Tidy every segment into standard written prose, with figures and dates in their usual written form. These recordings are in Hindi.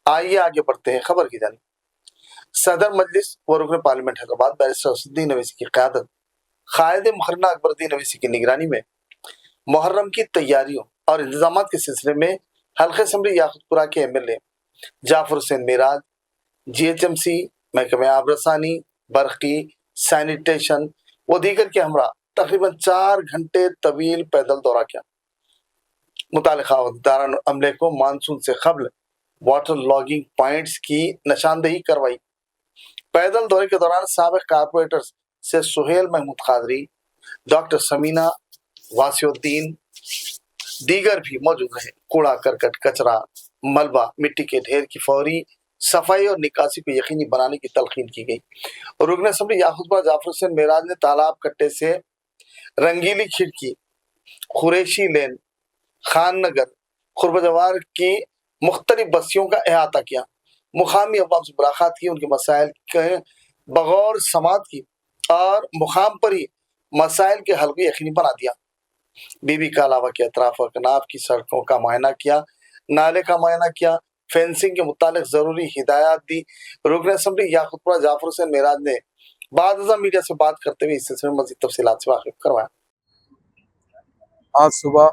आइए आगे बढ़ते हैं खबर की जानिब। सदर मजलिस व रुकन पार्लियामेंट हैदराबाद बैरिस्टर असदुद्दीन अवैसी की क़यादत कायदे मुकर्रना अकबरुद्दीन अवैसी की निगरानी में मुहर्रम की तैयारियों और इंतजामात के सिलसिले में हल्के असम्बली याकुतपुरा के एमएलए जाफर हुसैन मेराज, जीएचएमसी, महकमे आब रसानी, बरकी, सैनिटेशन व दीगर के हमरा तकरीबन 4 घंटे तवील पैदल दौरा किया। मुतालिका अहदेदारान अमले को मानसून से कबल वाटर लॉगिंग पॉइंट्स की निशानदेही करवाई। पैदल दौरे के दौरान साबिक कारपोरेटर्स से सुहेल महमूद कादरी, डॉक्टर समीना वासिउद्दीन दीगर भी मौजूद रहे। कूड़ा करकट, कचरा, मलबा, मिट्टी के ढेर की फौरी सफाई और निकासी को यकीनी बनाने की तलकीन की गई। रुकन असम्बली याकुतपुरा जाफर हुसैन मेराज ने तालाब कट्टे से रंगीली खिड़की, कुरैशी लेन, खान नगर, खुरबजवार की मुख्तलिफ बस्तियों का अहाता किया। मुकामी अवाम से मुलाकात की, उनके मसाइल के बगौर समात की और मुकाम पर ही मसाइल के हल को यकीनी बना दिया। बीबी का अलावा के अतराफ और कनाब की सड़कों का मुआयना किया, नाले का मुआयना किया, फेंसिंग के मुतालिक जरूरी हिदायत दी। रुकन असम्बली याकुतपुरा जाफर हुसैन मेराज ने बाद मीडिया से बात करते हुए इस सिलसिले में मज़ीद तफसीलात से वाकिफ करवाया। आज सुबह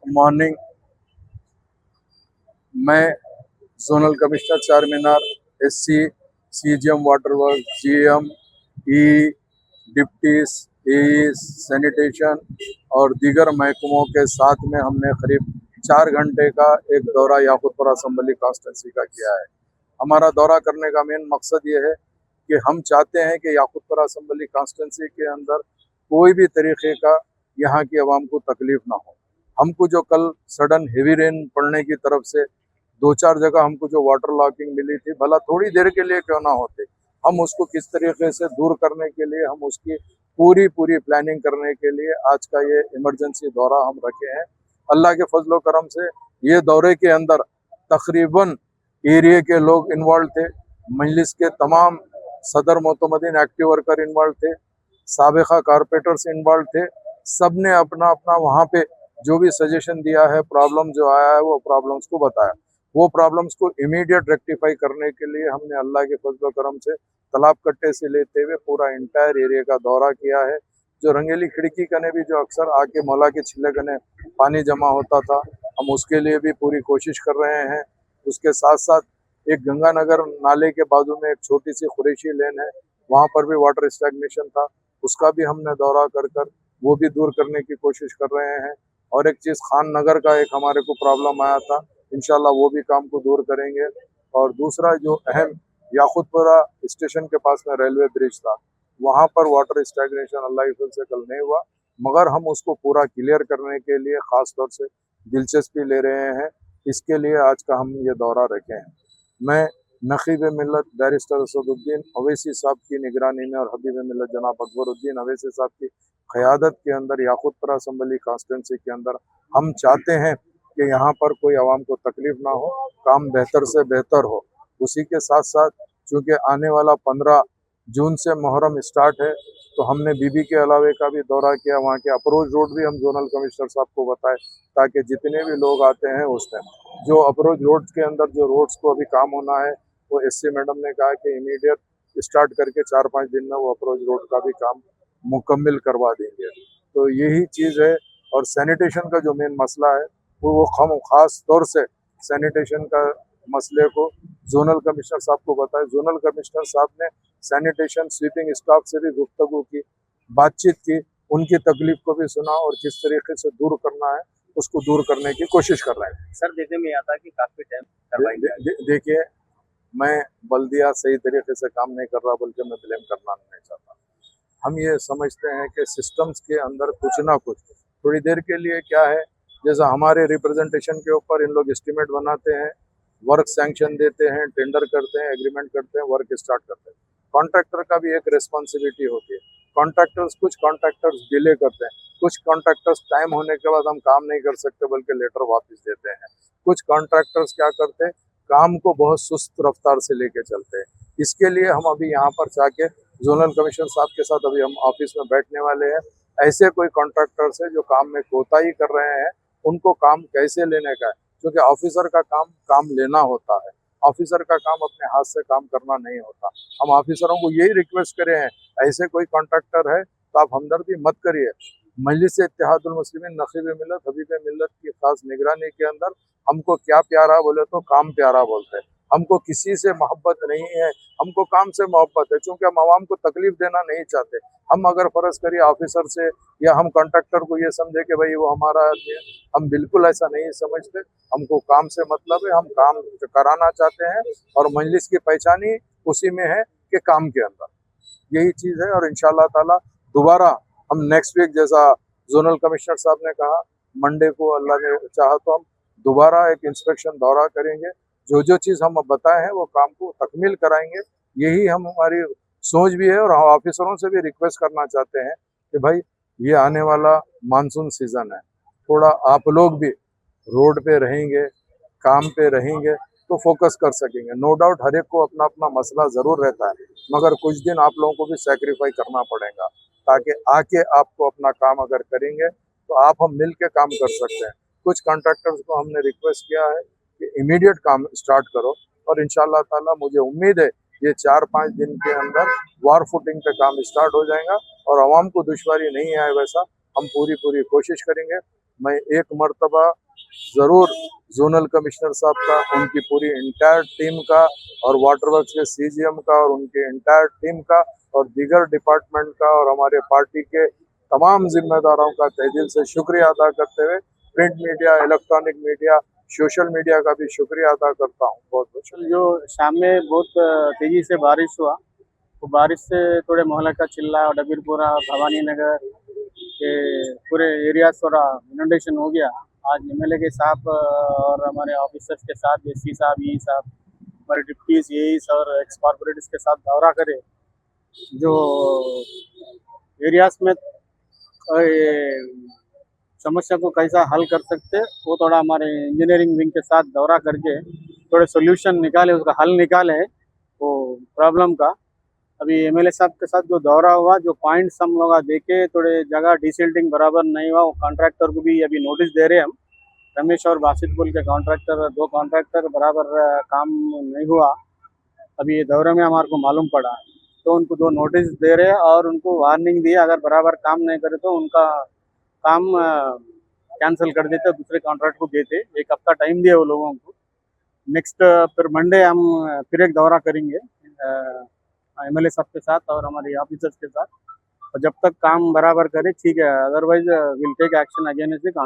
मॉर्निंग मैं zonal commissioner Char Minar, SC, CGM water work, GM, deputies, sanitation और दीगर महकमों के साथ में हमने करीब 4 घंटे का एक दौरा याकुतपुरा असम्बली कॉन्स्टिट्यूंसी का किया है। हमारा दौरा करने का मेन मकसद ये है कि हम चाहते हैं कि याकुतपुरा असम्बली कॉन्स्टिट्यूंसी के अंदर कोई भी तरीके का यहाँ की आवाम को तकलीफ ना हो। हमको जो कल सडन हेवी रेन पड़ने की तरफ से 2-4 जगह हमको जो वाटर लॉकिंग मिली थी, भला थोड़ी देर के लिए क्यों ना होते, हम उसको किस तरीके से दूर करने के लिए हम उसकी पूरी प्लानिंग करने के लिए आज का ये इमरजेंसी दौरा हम रखे हैं। अल्लाह के फजलो करम से ये दौरे के अंदर तकरीबन एरिया के लोग इन्वॉल्व थे, मजलिस के तमाम सदर मोतमदीन एक्टिव वर्कर इन्वॉल्व थे, साबिका कारपोरेटर्स इन्वॉल्व थे। सब ने अपना अपना वहाँ पे जो भी सजेशन दिया है, प्रॉब्लम जो आया है वो प्रॉब्लम्स को बताया। वो प्रॉब्लम्स को इमीडिएट रेक्टिफाई करने के लिए हमने अल्लाह के फजल करम से तालाब कट्टे से लेते हुए पूरा इंटायर एरिया का दौरा किया है। जो रंगीली खिड़की कने भी जो अक्सर आके मौला के छिले कने पानी जमा होता था, हम उसके लिए भी पूरी कोशिश कर रहे हैं। उसके साथ साथ एक गंगानगर नाले के बाजू में एक छोटी सी कुरैशी लेन है, वहाँ पर भी वाटर स्टैग्नेशन था, उसका भी हमने दौरा कर वो भी दूर करने की कोशिश कर रहे हैं। और एक चीज़ खान नगर का एक हमारे को प्रॉब्लम आया था, इंशाल्लाह वो भी काम को दूर करेंगे। और दूसरा जो अहम याकुतपुरा स्टेशन के पास में रेलवे ब्रिज था, वहाँ पर वाटर स्टैग्नेशन अल्लाह के फजल से कल नहीं हुआ, मगर हम उसको पूरा क्लियर करने के लिए ख़ास तौर से दिलचस्पी ले रहे हैं। इसके लिए आज का हम ये दौरा रखे हैं। मैं नक़ीब मिल्लत बैरिस्टर असदुद्दीन अवैसी साहब की निगरानी में और हबीब मिल्लत जनाब अकबरुद्दीन अवैसी साहब की क़यादत के अंदर याकुतपुरा असम्बली कॉन्स्टिट्यूंसी के अंदर हम चाहते हैं कि यहाँ पर कोई आवाम को तकलीफ ना हो, काम बेहतर से बेहतर हो। उसी के साथ साथ चूँकि आने वाला 15 जून से मुहर्रम स्टार्ट है, तो हमने बीबी के अलावे का भी दौरा किया। वहाँ के अप्रोच रोड भी हम जोनल कमिश्नर साहब को बताए, ताकि जितने भी लोग आते हैं उसमें जो अप्रोच रोड के अंदर जो रोड्स को अभी काम होना है, वो एससी मैडम ने कहा कि इमीडिएट स्टार्ट करके 4-5 दिन में वो अप्रोच रोड का भी काम मुकम्मल करवा देंगे। तो यही चीज़ है। और सैनिटेशन का जो मेन मसला है वो खास तौर से सैनिटेशन का मसले को जोनल कमिश्नर साहब को बताया। जोनल कमिश्नर साहब ने सैनिटेशन स्वीपिंग स्टाफ से भी गुफ्तगू की, बातचीत की, उनकी तकलीफ को भी सुना और किस तरीके से दूर करना है उसको दूर करने की कोशिश कर रहे हैं। सर देखने में आता है कि काफी टाइम करवाएंगे। देखिए, मैं बल्दिया सही तरीके से काम नहीं कर रहा, बल्कि मैं ब्लेम करना नहीं चाहता। हम ये समझते हैं कि सिस्टम्स के अंदर कुछ ना कुछ थोड़ी देर के लिए क्या है, जैसा हमारे रिप्रेजेंटेशन के ऊपर इन लोग एस्टिमेट बनाते हैं, वर्क सैंक्शन देते हैं, टेंडर करते हैं, एग्रीमेंट करते हैं, वर्क स्टार्ट करते हैं। कॉन्ट्रैक्टर का भी एक रिस्पॉन्सिबिलिटी होती है। कुछ कॉन्ट्रैक्टर्स डिले करते हैं, कुछ कॉन्ट्रैक्टर्स टाइम होने के बाद हम काम नहीं कर सकते बल्कि लेटर वापस देते हैं। कुछ कॉन्ट्रैक्टर्स क्या करते हैं, काम को बहुत सुस्त रफ्तार से लेके चलते हैं। इसके लिए हम अभी यहाँ पर जाके जोनल कमिश्नर साहब के साथ अभी हम ऑफिस में बैठने वाले हैं। ऐसे कोई कॉन्ट्रैक्टर्स है जो काम में कोताही कर रहे हैं, उनको काम कैसे लेने का है, क्योंकि ऑफिसर का काम लेना होता है। ऑफिसर का काम अपने हाथ से काम करना नहीं होता। हम ऑफिसरों को यही रिक्वेस्ट करे हैं, ऐसे कोई कॉन्ट्रैक्टर है तो आप हमदर्दी मत करिए। मजलिस इत्तेहादुल मुस्लिमीन नखीब मिल्लत हबीब मिल्लत की खास निगरानी के अंदर हमको क्या प्यारा बोले तो काम प्यारा बोलते हैं। हमको किसी से मोहब्बत नहीं है, हमको काम से मोहब्बत है, क्योंकि हम आवाम को तकलीफ देना नहीं चाहते। हम अगर फर्ज करिए ऑफिसर से या हम कॉन्ट्रैक्टर को ये समझे कि भाई वो हमारा आदमी है, हम बिल्कुल ऐसा नहीं समझते। हमको काम से मतलब है, हम काम कराना चाहते हैं और मजलिस की पहचान ही उसी में है कि काम के अंदर यही चीज है। और इंशाल्लाह ताला दोबारा हम नेक्स्ट वीक, जैसा जोनल कमिश्नर साहब ने कहा, मंडे को अल्लाह ने चाहा तो हम दोबारा एक इंस्पेक्शन दौरा करेंगे। जो जो चीज हम बताए हैं वो काम को तकमील कराएंगे। यही हम हमारी सोच भी है और हम ऑफिसरों से भी रिक्वेस्ट करना चाहते हैं कि भाई ये आने वाला मानसून सीजन है, थोड़ा आप लोग भी रोड पे रहेंगे, काम पे रहेंगे तो फोकस कर सकेंगे। नो डाउट हर एक को अपना अपना मसला जरूर रहता है, मगर कुछ दिन आप लोगों को भी सेक्रीफाई करना पड़ेगा, ताकि आके आपको अपना काम अगर करेंगे तो आप हम मिल के काम कर सकते हैं। कुछ कॉन्ट्रैक्टर्स को हमने रिक्वेस्ट किया है कि इमीडिएट काम स्टार्ट करो, और इंशाल्लाह ताला मुझे उम्मीद है ये 4-5 दिन के अंदर वार फुटिंग पे काम स्टार्ट हो जाएगा और आवाम को दुश्वारी नहीं आए वैसा हम पूरी कोशिश करेंगे। मैं एक मर्तबा जरूर जोनल कमिश्नर साहब का, उनकी पूरी इंटायर टीम का और वाटर वर्क्स के सीजीएम का और उनके इंटायर टीम का और दीगर डिपार्टमेंट का और हमारे पार्टी के तमाम जिम्मेदारों का तहे दिल से शुक्रिया अदा करते हुए print media, electronic media, social media का भी शुक्रिया अदा करता हूँ। बहुत बहुत शुक्रिया। जो शाम में बहुत तेजी से बारिश हुआ, तो बारिश से थोड़े मोहल्ला का चिल्ला, डबीरपुरा, भवानी नगर के पूरे एरिया थोड़ा इनंडेशन हो गया। आज एमएलए के साथ और हमारे ऑफिसर्स के साथ, एसपी साहब, ई साहब, हमारे डिप्टीज, एईस और एक्स कॉर्पोरेट्स के साथ दौरा करे, जो एरियाज में ये समस्या को कैसा हल कर सकते वो थोड़ा हमारे इंजीनियरिंग विंग के साथ दौरा करके थोड़े सोल्यूशन निकाले, उसका हल निकाले वो प्रॉब्लम का। अभी एमएलए साहब के साथ जो दौरा हुआ, जो पॉइंट्स हम लोग देखे, थोड़े जगह डिसिल्टिंग बराबर नहीं हुआ, वो कॉन्ट्रैक्टर को भी अभी नोटिस दे रहे हैं हम। रमेश और बासितपुल के कॉन्ट्रैक्टर, 2 कॉन्ट्रैक्टर बराबर काम नहीं हुआ, अभी ये दौरे में हमारे को मालूम पड़ा, तो उनको 2 नोटिस दे रहे हैं और उनको वार्निंग दी, अगर बराबर काम नहीं करे तो उनका काम कैंसिल कर देते, दूसरे कॉन्ट्रैक्ट को देते। 1 हफ्ता टाइम दिया वो लोगों को। नेक्स्ट फिर मंडे हम फिर एक दौरा करेंगे एमएलए साहब के साथ और हमारे ऑफिसर्स के साथ, और जब तक काम बराबर करे ठीक है, otherwise will take action against the